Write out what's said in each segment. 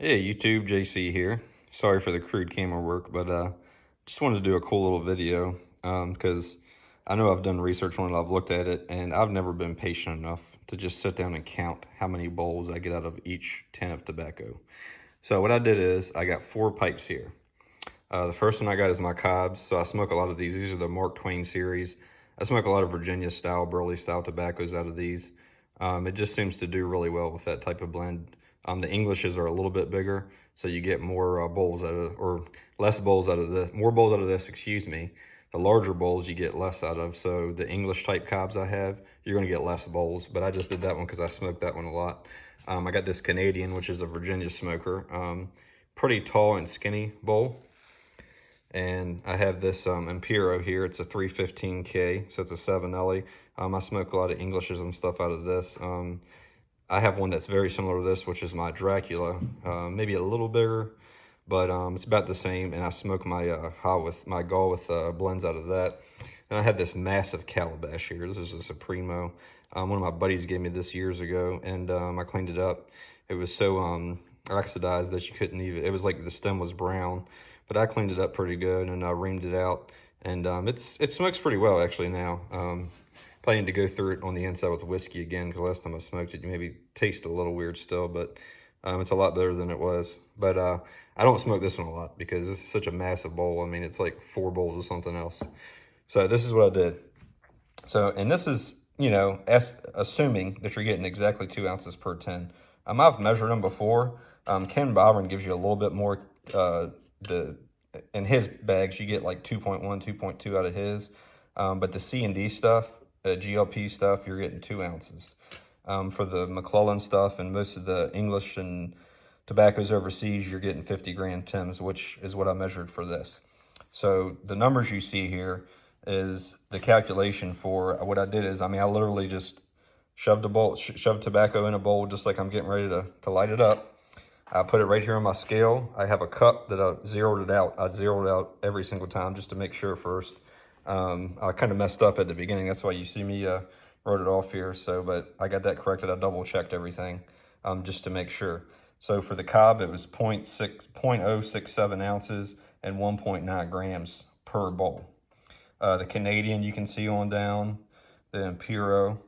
Hey YouTube, JC here. Sorry for the crude camera work, but just wanted to do a cool little video because I know I've done research on it, I've looked at it, and I've never been patient enough to just sit down and count how many bowls I get out of each tin of tobacco. So what I did is I got 4 pipes here. The first one I got is my Cobbs, so I smoke a lot of these. These are the Mark Twain series. I smoke a lot of Virginia style, Burley style tobaccos out of these. It just seems to do really well with that type of blend. The Englishes are a little bit bigger, so you get more bowls out of, or less bowls out of the, more bowls out of this, excuse me. The larger bowls you get less out of, so the English type Cobbs I have, you're gonna get less bowls, but I just did that one because I smoked that one a lot. I got this Canadian, which is a Virginia smoker. Pretty tall and skinny bowl. And I have this Impero here. It's a 315K, so it's a 7LE. I smoke a lot of Englishes and stuff out of this. I have one that's very similar to this, which is my Dracula. Maybe a little bigger, but it's about the same. And I smoke my my Gall with blends out of that. And I have this massive Calabash here. This is a Supremo. One of my buddies gave me this years ago, and I cleaned it up. It was so oxidized that you couldn't even, it was like the stem was brown, but I cleaned it up pretty good and I reamed it out, and it smokes pretty well actually now. Planning to go through it on the inside with whiskey again, because last time I smoked it, you maybe taste a little weird still, but it's a lot better than it was. But I don't smoke this one a lot because this is such a massive bowl. I mean, it's like 4 bowls of something else. So this is what I did. So, and this is, you know, assuming that you're getting exactly 2 ounces per tin. I've measured them before. Ken Byron gives you a little bit more. In his bags, you get like 2.1, 2.2 out of his. But the C&D stuff, GLP stuff, you're getting 2 ounces. For the McClellan stuff and most of the English and tobaccos overseas, you're getting 50 gram Tims, which is what I measured for this. So the numbers you see here is the calculation for what I did is, I mean, I literally just shoved tobacco in a bowl just like I'm getting ready to light it up. I put it right here on my scale. I have a cup that I zeroed it out. I zeroed it out every single time just to make sure first. I kind of messed up at the beginning. That's why you see me wrote it off here. So, but I got that corrected. I double checked everything just to make sure. So for the Cobb, it was 0.067 ounces and 1.9 grams per bowl. The Canadian you can see on down, the Impero,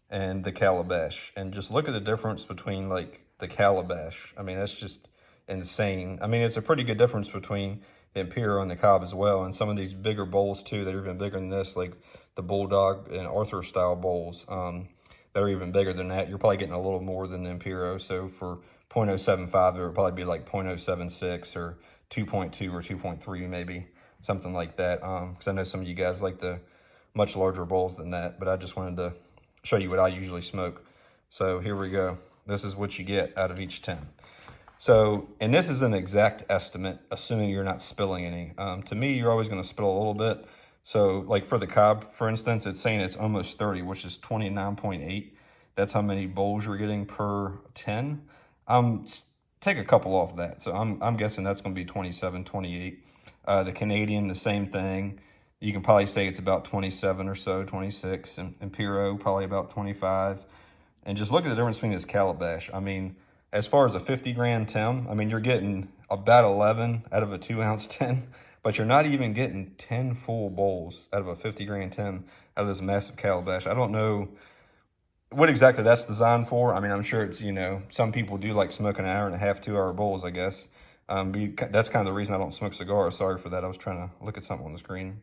and the Calabash. And just look at the difference between like the Calabash. I mean, that's just insane. I mean, it's a pretty good difference between the Impero and the Cobb as well. And some of these bigger bowls too, that are even bigger than this, like the Bulldog and Arthur style bowls, that are even bigger than that. You're probably getting a little more than the Impero. So for 0.075, it would probably be like 0.076 or 2.2 or 2.3 maybe, something like that. Because I know some of you guys like the much larger bowls than that, but I just wanted to show you what I usually smoke. So here we go. This is what you get out of each tin. So, and this is an exact estimate, assuming you're not spilling any. To me, you're always going to spill a little bit. So like for the Cobb, for instance, it's saying it's almost 30, which is 29.8. That's how many bowls you're getting per tin. Take a couple off that. So I'm guessing that's going to be 27, 28. The Canadian, the same thing. You can probably say it's about 27 or so, 26. And Impero, probably about 25. And just look at the difference between this Calabash. I mean, as far as a 50 gram Tim, I mean, you're getting about 11 out of a 2 ounce tin, but you're not even getting 10 full bowls out of a 50 gram Tim out of this massive Calabash. I don't know what exactly that's designed for. I mean, I'm sure it's, you know, some people do like smoking an hour and a half, 2 hour bowls, I guess. That's kind of the reason I don't smoke cigars. Sorry for that. I was trying to look at something on the screen.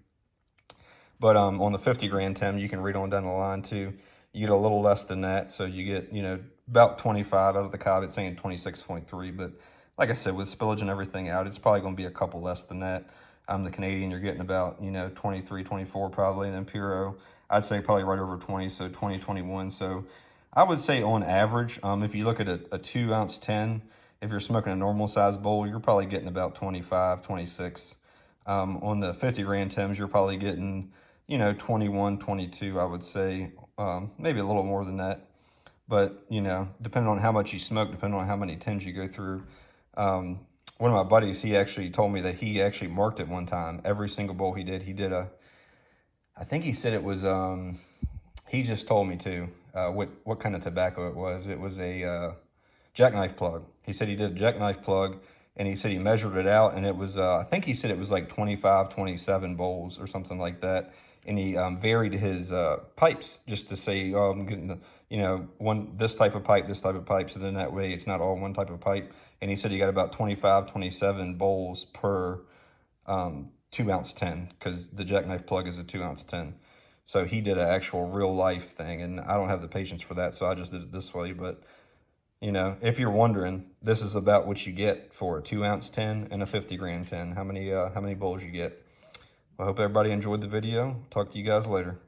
But on the 50 gram Tim, you can read on down the line too. You get a little less than that, so you get, you know, about 25 out of the Cobb. It's saying 26.3, but like I said, with spillage and everything out, it's probably going to be a couple less than that. The Canadian, you're getting about, you know, 23, 24 probably, and then Impero, I'd say probably right over 20, so 20, 21. So I would say on average, if you look at a 2 ounce tin, if you're smoking a normal size bowl, you're probably getting about 25, 26. On the 50 gram Tims, you're probably getting, you know, 21, 22, I would say, maybe a little more than that. But, you know, depending on how much you smoke, depending on how many tins you go through. One of my buddies, he actually told me that he actually marked it one time. Every single bowl he did I think he said it was, he just told me to, what kind of tobacco it was. It was a jackknife plug. He said he did a jackknife plug, and he said he measured it out, and it was, I think he said it was like 25, 27 bowls or something like that. And he varied his pipes just to say, oh, I'm getting, this type of pipe, so then that way it's not all one type of pipe. And he said he got about 25, 27 bowls per 2-ounce tin, because the jackknife plug is a 2-ounce tin. So he did an actual real life thing, and I don't have the patience for that, so I just did it this way. But if you're wondering, this is about what you get for a 2-ounce tin and a 50-gram tin. How many bowls you get. I hope everybody enjoyed the video. Talk to you guys later.